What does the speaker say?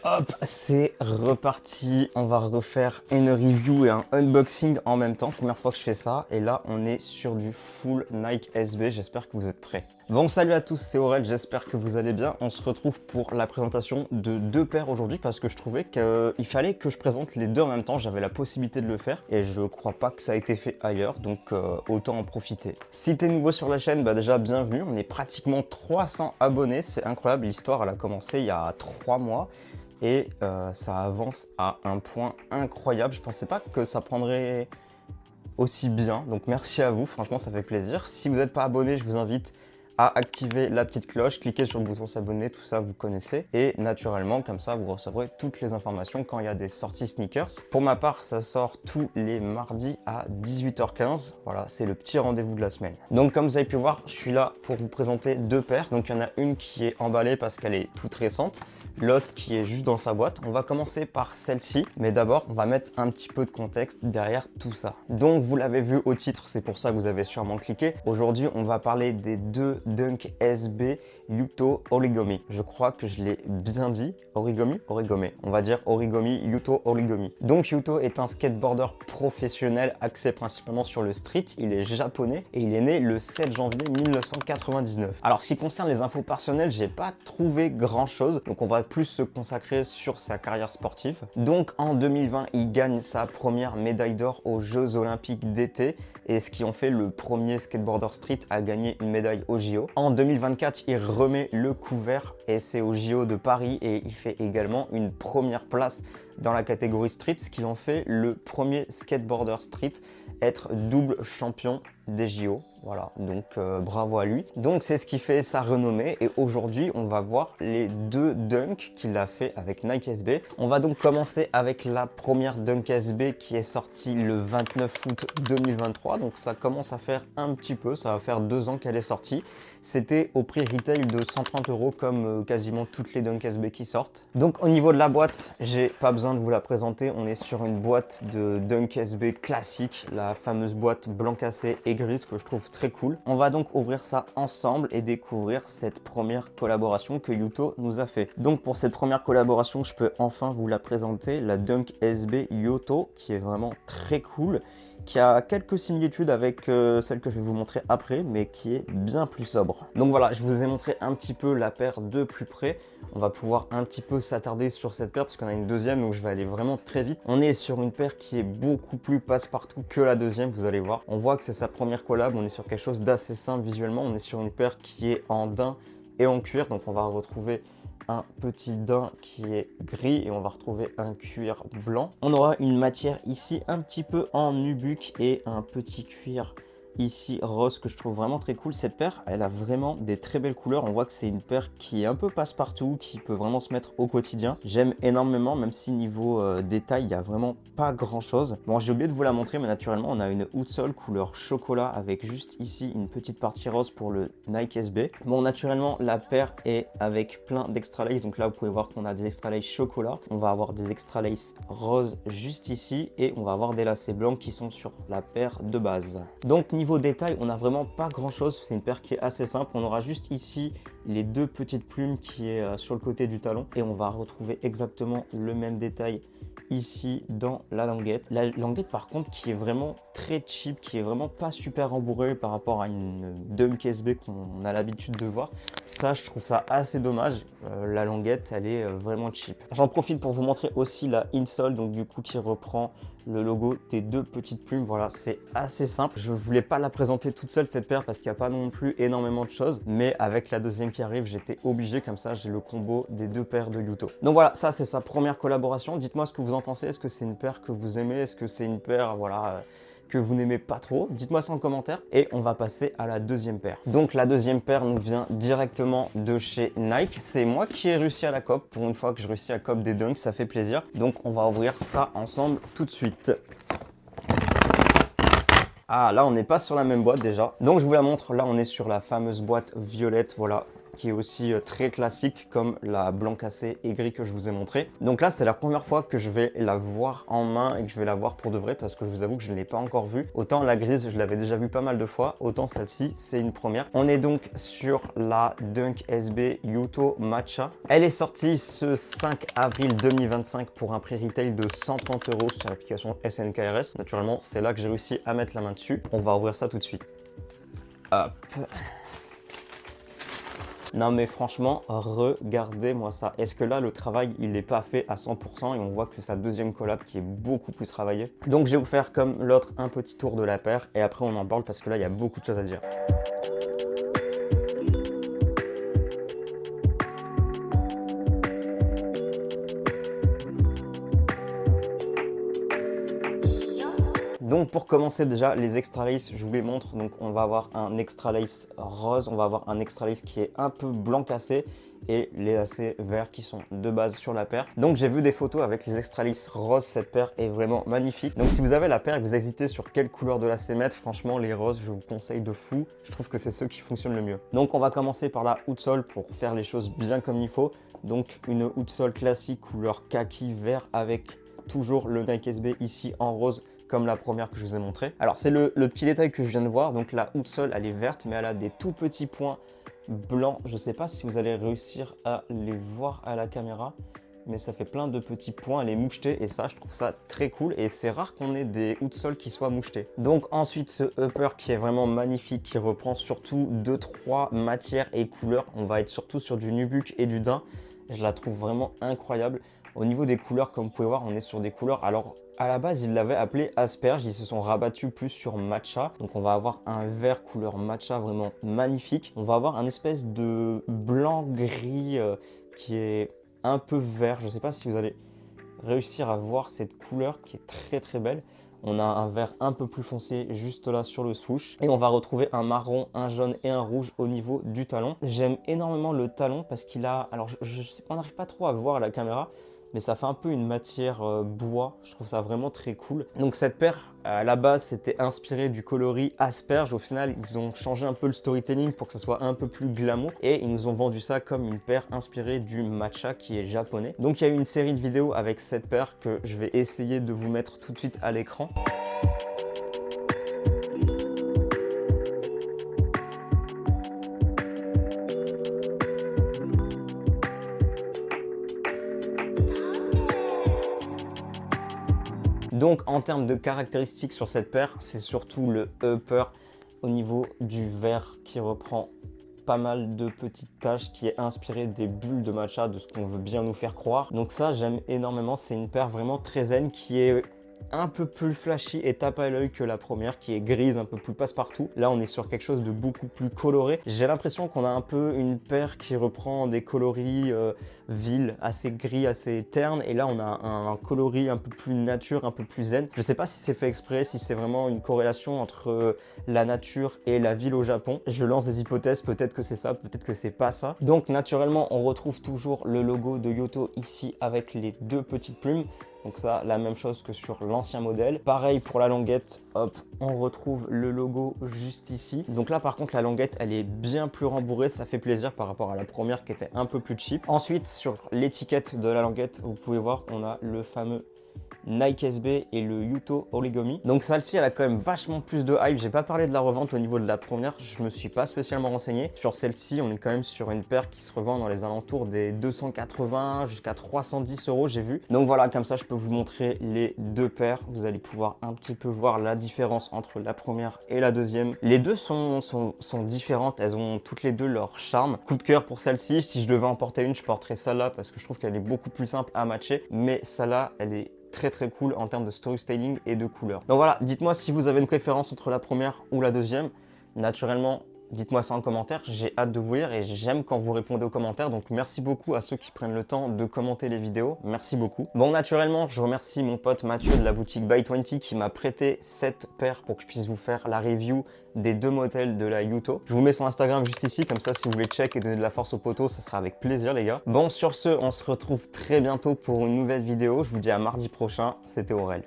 Hop, c'est reparti. On va refaire une review et un unboxing en même temps. Première fois que je fais ça. Et là, on est sur du full Nike SB. J'espère que vous êtes prêts. Bon, salut à tous, c'est Aurel. J'espère que vous allez bien. On se retrouve pour la présentation de deux paires aujourd'hui parce que je trouvais qu'il fallait que je présente les deux en même temps. J'avais la possibilité de le faire et je crois pas que ça a été fait ailleurs. Donc, autant en profiter. Si t'es nouveau sur la chaîne, bah déjà, bienvenue. On est pratiquement 300 abonnés. C'est incroyable. L'histoire, elle a commencé il y a 3 mois. Et ça avance à un point incroyable. Je pensais pas que ça prendrait aussi bien. Donc merci à vous, franchement ça fait plaisir. Si vous n'êtes pas abonné, je vous invite à activer la petite cloche, cliquez sur le bouton s'abonner, tout ça vous connaissez. Et naturellement, comme ça, vous recevrez toutes les informations quand il y a des sorties sneakers. Pour ma part, ça sort tous les mardis à 18h15. Voilà, c'est le petit rendez-vous de la semaine. Donc comme vous avez pu voir, je suis là pour vous présenter deux paires. Donc il y en a une qui est emballée parce qu'elle est toute récente. L'autre qui est juste dans sa boîte. On va commencer par celle-ci, mais d'abord on va mettre un petit peu de contexte derrière tout ça. Donc vous l'avez vu au titre, c'est pour ça que vous avez sûrement cliqué. Aujourd'hui on va parler des deux Dunk SB Yuto Origami. Je crois que je l'ai bien dit. Origami? Origami. On va dire Origami, Yuto Origami. Donc Yuto est un skateboarder professionnel axé principalement sur le street. Il est japonais et il est né le 7 janvier 1999. Alors ce qui concerne les infos personnelles, j'ai pas trouvé grand chose. Donc on va plus se consacrer sur sa carrière sportive. Donc en 2020, il gagne sa première médaille d'or aux Jeux Olympiques d'été et ce qui en fait le premier skateboarder street à gagner une médaille aux JO. En 2024, il remet le couvert et c'est aux JO de Paris et il fait également une première place dans la catégorie street, ce qui en fait le premier skateboarder street être double champion des JO. Voilà, donc bravo à lui. Donc c'est ce qui fait sa renommée et aujourd'hui on va voir les deux dunks qu'il a fait avec Nike SB. On va donc commencer avec la première Dunk SB qui est sortie le 29 août 2023. Donc ça commence à faire un petit peu, ça va faire 2 ans qu'elle est sortie. C'était au prix retail de 130 € comme quasiment toutes les Dunk SB qui sortent. Donc au niveau de la boîte, j'ai pas besoin de vous la présenter. On est sur une boîte de Dunk SB classique, la fameuse boîte blanc cassé et grise que je trouve très cool. On va donc ouvrir ça ensemble et découvrir cette première collaboration que Yuto nous a fait. Donc pour cette première collaboration, je peux enfin vous la présenter, la Dunk SB Yuto, qui est vraiment très cool, qui a quelques similitudes avec celle que je vais vous montrer après, mais qui est bien plus sobre. Donc voilà, je vous ai montré un petit peu la paire de plus près. On va pouvoir un petit peu s'attarder sur cette paire parce qu'on a une deuxième, donc je vais aller vraiment très vite. On est sur une paire qui est beaucoup plus passe-partout que la deuxième, vous allez voir. On voit que c'est sa première collab, on est sur quelque chose d'assez simple visuellement. On est sur une paire qui est en daim et en cuir, donc on va retrouver un petit daim qui est gris et on va retrouver un cuir blanc. On aura une matière ici un petit peu en nubuck et un petit cuir ici rose que je trouve vraiment très cool. Cette paire, elle a vraiment des très belles couleurs. On voit que c'est une paire qui est un peu passe-partout, qui peut vraiment se mettre au quotidien. J'aime énormément, même si niveau détail, il n'y a vraiment pas grand chose. Bon, j'ai oublié de vous la montrer, mais naturellement, on a une outsole couleur chocolat avec juste ici une petite partie rose pour le Nike SB. Bon, naturellement, la paire est avec plein d'extra lace. Donc là, vous pouvez voir qu'on a des extra lace chocolat. On va avoir des extra lace rose juste ici et on va avoir des lacets blancs qui sont sur la paire de base. Donc, niveau détail, on n'a vraiment pas grand chose. C'est une paire qui est assez simple. On aura juste ici les deux petites plumes qui est sur le côté du talon et on va retrouver exactement le même détail ici dans la languette. La languette par contre qui est vraiment très cheap, qui est vraiment pas super rembourrée par rapport à une Dunk SB qu'on a l'habitude de voir. Ça, je trouve ça assez dommage. La languette, elle est vraiment cheap. J'en profite pour vous montrer aussi la insole, donc du coup qui reprend le logo des deux petites plumes. Voilà, c'est assez simple. Je voulais pas la présenter toute seule cette paire parce qu'il n'y a pas non plus énormément de choses, mais avec la deuxième qui arrive, j'étais obligé, comme ça j'ai le combo des deux paires de Yuto. Donc voilà, ça c'est sa première collaboration. Dites-moi ce que vous en pensez. Est-ce que c'est une paire que vous aimez? Est-ce que c'est une paire, voilà, que vous n'aimez pas trop? Dites-moi ça en commentaire et on va passer à la deuxième paire. Donc la deuxième paire nous vient directement de chez Nike. C'est moi qui ai réussi à la cop. Pour une fois que je réussis à cop des dunks, ça fait plaisir. Donc on va ouvrir ça ensemble tout de suite. Ah, là on n'est pas sur la même boîte déjà. Donc je vous la montre. Là on est sur la fameuse boîte violette. Voilà. qui est aussi très classique comme la blanc cassé et gris que je vous ai montré. Donc là, c'est la première fois que je vais la voir en main et que je vais la voir pour de vrai parce que je vous avoue que je ne l'ai pas encore vue. Autant la grise, je l'avais déjà vue pas mal de fois, autant celle-ci, c'est une première. On est donc sur la Dunk SB Yuto Matcha. Elle est sortie ce 5 avril 2025 pour un prix retail de 130 € sur l'application SNKRS. Naturellement, c'est là que j'ai réussi à mettre la main dessus. On va ouvrir ça tout de suite. Hop. Non mais franchement, regardez-moi ça. Est-ce que là, le travail, il n'est pas fait à 100% et on voit que c'est sa deuxième collab qui est beaucoup plus travaillée. Donc je vais vous faire comme l'autre un petit tour de la paire et après on en parle parce que là, il y a beaucoup de choses à dire. Donc pour commencer déjà, les extra lace, je vous les montre. Donc on va avoir un extra lace rose, on va avoir un extra lace qui est un peu blanc cassé et les lacets verts qui sont de base sur la paire. Donc j'ai vu des photos avec les extra lace rose, cette paire est vraiment magnifique. Donc si vous avez la paire et que vous hésitez sur quelle couleur de lacet mettre, franchement les roses, je vous conseille de fou. Je trouve que c'est ceux qui fonctionnent le mieux. Donc on va commencer par la outsole pour faire les choses bien comme il faut. Donc une outsole classique couleur kaki vert avec toujours le Nike SB ici en rose, comme la première que je vous ai montré. Alors c'est le petit détail que je viens de voir, donc la outsole elle est verte mais elle a des tout petits points blancs. Je ne sais pas si vous allez réussir à les voir à la caméra, mais ça fait plein de petits points, elle est mouchetée et ça je trouve ça très cool et c'est rare qu'on ait des outsoles qui soient mouchetés. Donc ensuite ce upper qui est vraiment magnifique, qui reprend surtout 2-3 matières et couleurs. On va être surtout sur du nubuck et du daim. Je la trouve vraiment incroyable. Au niveau des couleurs, comme vous pouvez voir, on est sur des couleurs. Alors, à la base, ils l'avaient appelé asperge. Ils se sont rabattus plus sur matcha. Donc, on va avoir un vert couleur matcha vraiment magnifique. On va avoir un espèce de blanc-gris qui est un peu vert. Je ne sais pas si vous allez réussir à voir cette couleur qui est très très belle. On a un vert un peu plus foncé juste là sur le swoosh. Et on va retrouver un marron, un jaune et un rouge au niveau du talon. J'aime énormément le talon parce qu'il a... Alors, je sais pas, on n'arrive pas trop à voir à la caméra, mais ça fait un peu une matière bois. Je trouve ça vraiment très cool. Donc cette paire, à la base, c'était inspiré du coloris asperge. Au final, ils ont changé un peu le storytelling pour que ça soit un peu plus glamour. Et ils nous ont vendu ça comme une paire inspirée du matcha qui est japonais. Donc il y a eu une série de vidéos avec cette paire que je vais essayer de vous mettre tout de suite à l'écran. Donc en termes de caractéristiques sur cette paire, c'est surtout le upper au niveau du vert qui reprend pas mal de petites taches, qui est inspiré des bulles de matcha, de ce qu'on veut bien nous faire croire. Donc ça, j'aime énormément. C'est une paire vraiment très zen qui est un peu plus flashy et tape à l'œil que la première qui est grise, un peu plus passe-partout. Là, on est sur quelque chose de beaucoup plus coloré. J'ai l'impression qu'on a un peu une paire qui reprend des coloris ville, assez gris, assez terne. Et là, on a un coloris un peu plus nature, un peu plus zen. Je sais pas si c'est fait exprès, si c'est vraiment une corrélation entre la nature et la ville au Japon. Je lance des hypothèses, peut-être que c'est ça, peut-être que c'est pas ça. Donc, naturellement, on retrouve toujours le logo de Yuto ici avec les deux petites plumes. Donc ça, la même chose que sur l'ancien modèle. Pareil pour la languette, hop, on retrouve le logo juste ici. Donc là, par contre, la languette, elle est bien plus rembourrée. Ça fait plaisir par rapport à la première qui était un peu plus cheap. Ensuite, sur l'étiquette de la languette, vous pouvez voir, on a le fameux Nike SB et le Yuto Origami. Donc celle-ci, elle a quand même vachement plus de hype. J'ai pas parlé de la revente au niveau de la première, je me suis pas spécialement renseigné. Sur celle-ci, on est quand même sur une paire qui se revend dans les alentours des 280 jusqu'à 310 € j'ai vu. Donc voilà, comme ça, je peux vous montrer les deux paires. Vous allez pouvoir un petit peu voir la différence entre la première et la deuxième. Les deux sont différentes, elles ont toutes les deux leur charme. Coup de cœur pour celle-ci, si je devais en porter une, je porterais celle-là parce que je trouve qu'elle est beaucoup plus simple à matcher. Mais celle-là, elle est très cool en termes de storytelling et de couleurs. Donc voilà, dites-moi si vous avez une préférence entre la première ou la deuxième. Naturellement, dites-moi ça en commentaire, j'ai hâte de vous lire et j'aime quand vous répondez aux commentaires. Donc merci beaucoup à ceux qui prennent le temps de commenter les vidéos, merci beaucoup. Bon, naturellement, je remercie mon pote Mathieu de la boutique Buy20 qui m'a prêté cette paire pour que je puisse vous faire la review des deux modèles de la Yuto. Je vous mets son Instagram juste ici, comme ça si vous voulez check et donner de la force aux potos, ça sera avec plaisir les gars. Bon, sur ce, on se retrouve très bientôt pour une nouvelle vidéo. Je vous dis à mardi prochain, c'était Aurel.